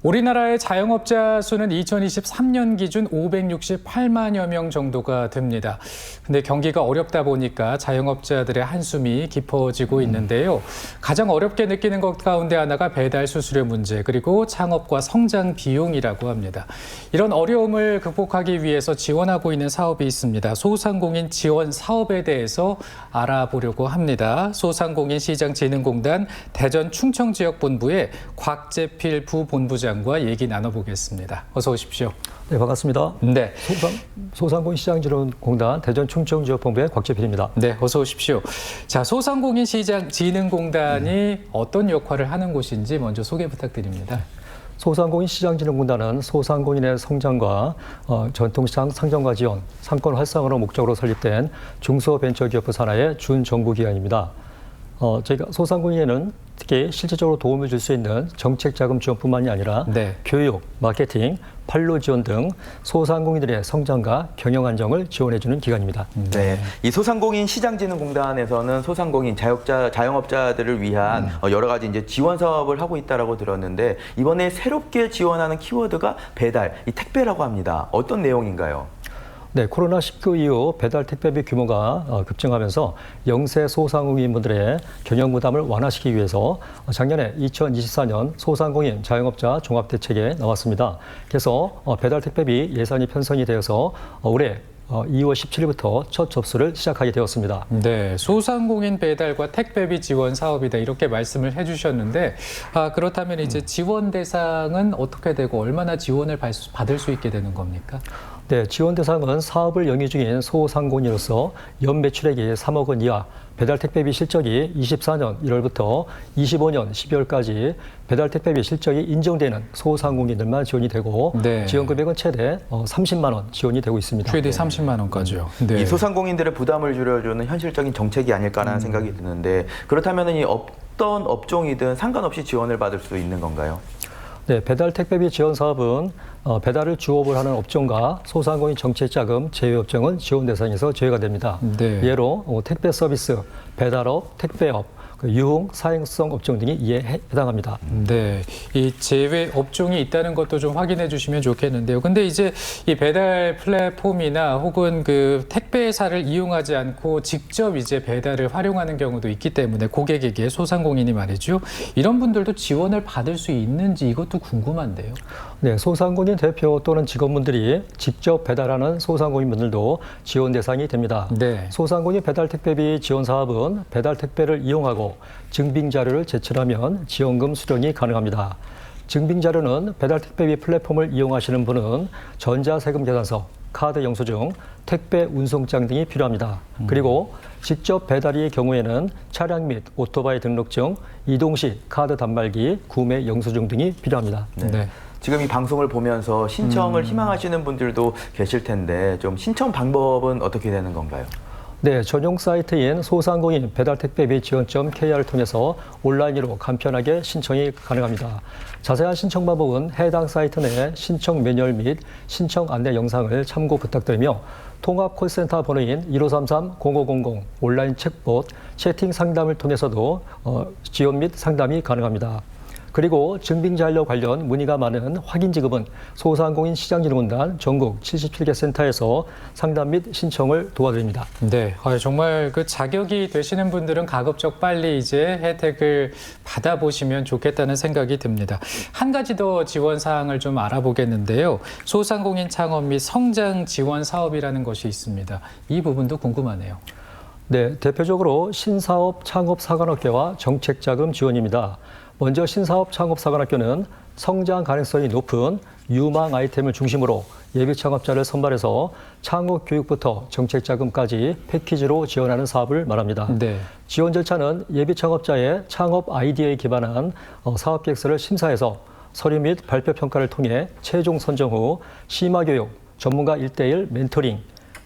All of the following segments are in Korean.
우리나라의 자영업자 수는 2023년 기준 568만여 명 정도가 됩니다. 근데 경기가 어렵다 보니까 자영업자들의 한숨이 깊어지고 있는데요. 가장 어렵게 느끼는 것 가운데 하나가 배달 수수료 문제, 그리고 창업과 성장 비용이라고 합니다. 이런 어려움을 극복하기 위해서 지원하고 있는 사업이 있습니다. 소상공인 지원 사업에 대해서 알아보려고 합니다. 소상공인 시장진흥공단 대전 충청지역본부의 곽재필 부본부장과 얘기 나눠보겠습니다. 어서 오십시오. 네, 반갑습니다. 네. 소상공인 시장진흥공단 대전 충청지역본부의 곽재필입니다. 네, 어서 오십시오. 자, 소상공인 시장진흥공단이 어떤 역할을 하는 곳인지 먼저 소개 부탁드립니다. 소상공인 시장진흥공단은 소상공인의 성장과 전통시장 상점과 지원, 상권 활성화를 목적으로 설립된 중소벤처기업부 산하의 준정부기관입니다. 저희가 소상공인에는 특히 실질적으로 도움을 줄 수 있는 정책자금 지원뿐만이 아니라 교육, 마케팅, 판로 지원 등 소상공인들의 성장과 경영 안정을 지원해주는 기관입니다. 네, 이 소상공인 시장진흥공단에서는 소상공인 자영업자들을 위한 여러 가지 이제 지원 사업을 하고 있다라고 들었는데 이번에 새롭게 지원하는 키워드가 배달, 이 택배라고 합니다. 어떤 내용인가요? 네, 코로나19 이후 배달 택배비 규모가 급증하면서 영세 소상공인분들의 경영 부담을 완화시키기 위해서 작년에 2024년 소상공인 자영업자 종합대책에 나왔습니다. 그래서 배달 택배비 예산이 편성이 되어서 올해 2월 17일부터 첫 접수를 시작하게 되었습니다. 네, 소상공인 배달과 택배비 지원 사업이다 이렇게 말씀을 해주셨는데 그렇다면 이제 지원 대상은 어떻게 되고 얼마나 지원을 받을 수 있게 되는 겁니까? 네, 지원 대상은 사업을 영위 중인 소상공인으로서 연 매출액이 3억 원 이하, 배달 택배비 실적이 24년 1월부터 25년 12월까지 배달 택배비 실적이 인정되는 소상공인들만 지원이 되고 지원 금액은 최대 30만 원 지원이 되고 있습니다. 최대 30만 원까지요. 네. 이 소상공인들의 부담을 줄여주는 현실적인 정책이 아닐까라는 생각이 드는데 그렇다면 이 어떤 업종이든 상관없이 지원을 받을 수 있는 건가요? 네, 배달 택배비 지원 사업은 배달을 주업을 하는 업종과 소상공인 정책자금 제외업종은 지원 대상에서 제외가 됩니다. 네. 예로 택배 서비스, 배달업, 택배업, 유흥, 사행성 업종 등이 이에 해당합니다. 네, 이 제외 업종이 있다는 것도 좀 확인해 주시면 좋겠는데요. 근데 이제 이 배달 플랫폼이나 혹은 그 택배사를 이용하지 않고 직접 이제 배달을 활용하는 경우도 있기 때문에 고객에게 소상공인이 말이죠. 이런 분들도 지원을 받을 수 있는지 이것도 궁금한데요. 네, 소상공인 대표 또는 직원분들이 직접 배달하는 소상공인분들도 지원 대상이 됩니다. 네. 소상공인 배달 택배비 지원 사업은 배달 택배를 이용하고 증빙 자료를 제출하면 지원금 수령이 가능합니다. 증빙 자료는 배달 택배비 플랫폼을 이용하시는 분은 전자세금 계산서, 카드 영수증, 택배 운송장 등이 필요합니다. 그리고 직접 배달의 경우에는 차량 및 오토바이 등록증, 이동 시 카드 단말기, 구매 영수증 등이 필요합니다. 네. 지금 이 방송을 보면서 신청을 희망하시는 분들도 계실 텐데 좀 신청 방법은 어떻게 되는 건가요? 네, 전용 사이트인 소상공인 배달택배비 지원점 KR을 통해서 온라인으로 간편하게 신청이 가능합니다. 자세한 신청 방법은 해당 사이트 내 신청 매뉴얼 및 신청 안내 영상을 참고 부탁드리며 통합 콜센터 번호인 1533-0500 온라인 챗봇 채팅 상담을 통해서도 지원 및 상담이 가능합니다. 그리고 증빙자료 관련 문의가 많은 확인 지급은 소상공인 시장진흥공단 전국 77개 센터에서 상담 및 신청을 도와드립니다. 네, 정말 그 자격이 되시는 분들은 가급적 빨리 이제 혜택을 받아보시면 좋겠다는 생각이 듭니다. 한 가지 더 지원 사항을 좀 알아보겠는데요. 소상공인 창업 및 성장 지원 사업이라는 것이 있습니다. 이 부분도 궁금하네요. 네, 대표적으로 신사업 창업사관학교와 정책자금 지원입니다. 먼저 신사업 창업사관학교는 성장 가능성이 높은 유망 아이템을 중심으로 예비 창업자를 선발해서 창업 교육부터 정책 자금까지 패키지로 지원하는 사업을 말합니다. 네. 지원 절차는 예비 창업자의 창업 아이디어에 기반한 사업 계획서를 심사해서 서류 및 발표 평가를 통해 최종 선정 후 심화 교육, 전문가 1:1 멘토링,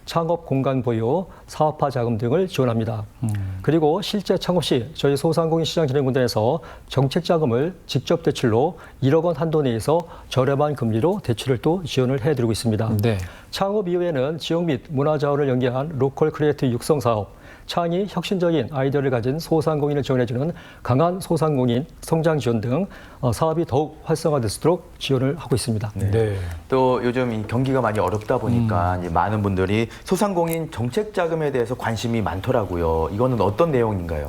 창업 공간 보유, 사업화 자금 등을 지원합니다. 그리고 실제 창업 시 저희 소상공인 시장진흥공단에서 정책 자금을 직접 대출로 1억 원 한도 내에서 저렴한 금리로 대출을 또 지원을 해드리고 있습니다. 네. 창업 이후에는 지역 및 문화 자원을 연계한 로컬 크리에이터 육성 사업, 창의 혁신적인 아이디어를 가진 소상공인을 지원해주는 강한 소상공인 성장 지원 등 사업이 더욱 활성화될 수 있도록 지원을 하고 있습니다. 네. 또 요즘 이 경기가 많이 어렵다 보니까 이제 많은 분들이 소상공인 정책 자금에 대해서 관심이 많더라고요. 이거는 어떤 내용인가요?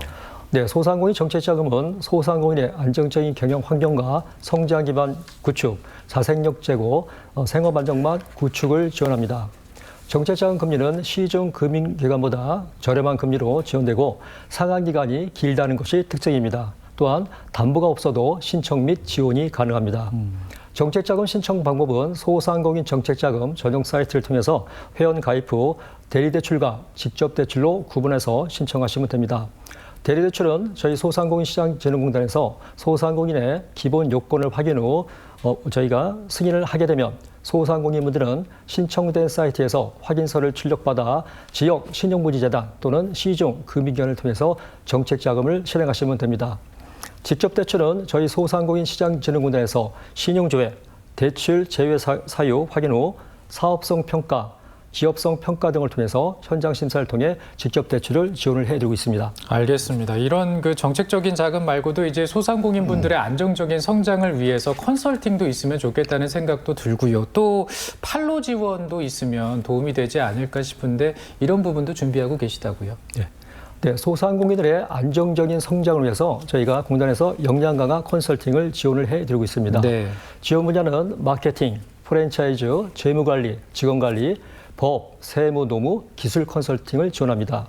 네, 소상공인 정책자금은 소상공인의 안정적인 경영 환경과 성장 기반 구축, 자생력 제고, 생업 안정망 구축을 지원합니다. 정책자금 금리는 시중 금융기관보다 저렴한 금리로 지원되고 상환 기간이 길다는 것이 특징입니다. 또한 담보가 없어도 신청 및 지원이 가능합니다. 정책자금 신청 방법은 소상공인 정책자금 전용 사이트를 통해서 회원 가입 후 대리대출과 직접대출로 구분해서 신청하시면 됩니다. 대리대출은 저희 소상공인시장진흥공단에서 소상공인의 기본 요건을 확인 후 저희가 승인을 하게 되면 소상공인분들은 신청된 사이트에서 확인서를 출력받아 지역 신용부지재단 또는 시중 금융기관을 통해서 정책자금을 실행하시면 됩니다. 직접대출은 저희 소상공인시장진흥공단에서 신용조회, 대출 제외 사유 확인 후 사업성 평가, 기업성 평가 등을 통해서 현장 심사를 통해 직접 대출을 지원을 해드리고 있습니다. 알겠습니다. 이런 그 정책적인 자금 말고도 이제 소상공인 분들의 안정적인 성장을 위해서 컨설팅도 있으면 좋겠다는 생각도 들고요. 또 판로 지원도 있으면 도움이 되지 않을까 싶은데 이런 부분도 준비하고 계시다고요? 네, 소상공인들의 안정적인 성장을 위해서 저희가 공단에서 역량 강화 컨설팅을 지원을 해드리고 있습니다. 네. 지원 분야는 마케팅, 프랜차이즈, 재무관리, 직원관리, 법, 세무, 노무, 기술 컨설팅을 지원합니다.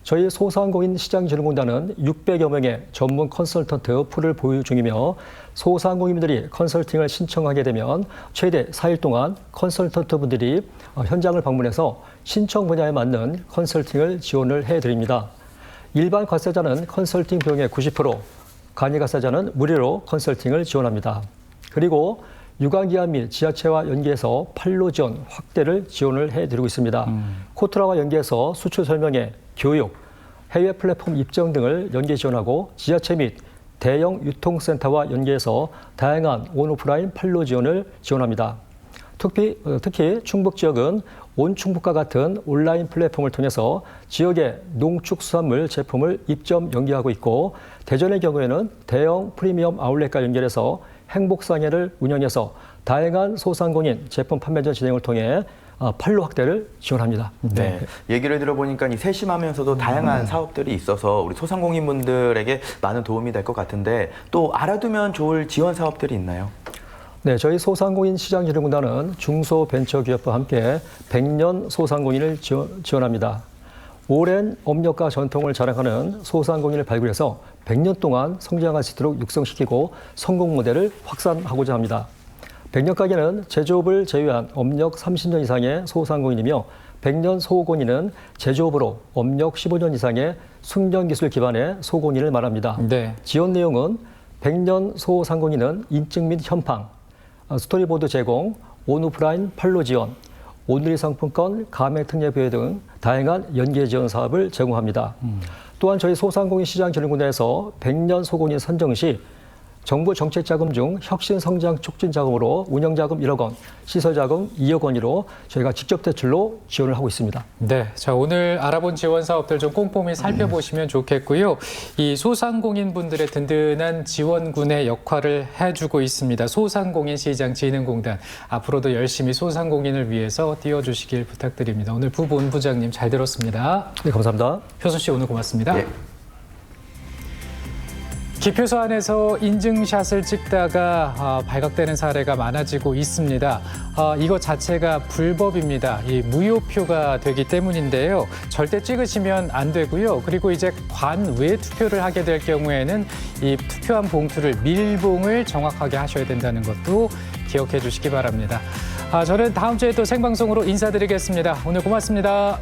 저희 소상공인 시장진흥공단은 600여 명의 전문 컨설턴트 풀을 보유 중이며 소상공인들이 컨설팅을 신청하게 되면 최대 4일 동안 컨설턴트 분들이 현장을 방문해서 신청 분야에 맞는 컨설팅을 지원을 해드립니다. 일반 과세자는 컨설팅 비용의 90%, 간이 과세자는 무료로 컨설팅을 지원합니다. 그리고 유관기관 및 지자체와 연계해서 판로 지원 확대를 지원을 해드리고 있습니다. 코트라와 연계해서 수출 설명회, 교육, 해외 플랫폼 입점 등을 연계 지원하고 지자체 및 대형 유통센터와 연계해서 다양한 온오프라인 판로 지원을 지원합니다. 특히 충북 지역은 온충북과 같은 온라인 플랫폼을 통해서 지역의 농축수산물 제품을 입점 연계하고 있고 대전의 경우에는 대형 프리미엄 아울렛과 연결해서 행복상해를 운영해서 다양한 소상공인 제품 판매전 진행을 통해 판로 확대를 지원합니다. 네. 얘기를 들어보니까 이 세심하면서도 다양한 사업들이 있어서 우리 소상공인분들에게 많은 도움이 될 것 같은데 또 알아두면 좋을 지원 사업들이 있나요? 네, 저희 소상공인 시장진흥공단은 중소벤처기업과 함께 100년 소상공인을 지원합니다. 오랜 업력과 전통을 자랑하는 소상공인을 발굴해서 100년 동안 성장할 수 있도록 육성시키고 성공 모델을 확산하고자 합니다. 100년 가게는 제조업을 제외한 업력 30년 이상의 소상공인이며 100년 소공인은 제조업으로 업력 15년 이상의 숙련기술 기반의 소공인을 말합니다. 네. 지원 내용은 100년 소상공인은 인증 및 현황, 스토리보드 제공, 온오프라인 판로 지원, 온누리 상품권, 가맹 특례 부여 등 다양한 연계 지원 사업을 제공합니다. 또한 저희 소상공인 시장진흥공단에서 100년 소공인 선정 시 정부 정책자금 중 혁신성장 촉진자금으로 운영자금 1억 원, 시설자금 2억 원으로 저희가 직접 대출로 지원을 하고 있습니다. 네, 자 오늘 알아본 지원 사업들 좀 꼼꼼히 살펴보시면 좋겠고요. 이 소상공인 분들의 든든한 지원군의 역할을 해주고 있습니다. 소상공인 시장진흥공단 앞으로도 열심히 소상공인을 위해서 뛰어주시길 부탁드립니다. 오늘 부본부장님 잘 들었습니다. 네, 감사합니다. 효수 씨 오늘 고맙습니다. 예. 기표소 안에서 인증샷을 찍다가 발각되는 사례가 많아지고 있습니다. 이것 자체가 불법입니다. 이 무효표가 되기 때문인데요. 절대 찍으시면 안 되고요. 그리고 이제 관외 투표를 하게 될 경우에는 이 투표한 봉투를 밀봉을 정확하게 하셔야 된다는 것도 기억해 주시기 바랍니다. 저는 다음 주에 또 생방송으로 인사드리겠습니다. 오늘 고맙습니다.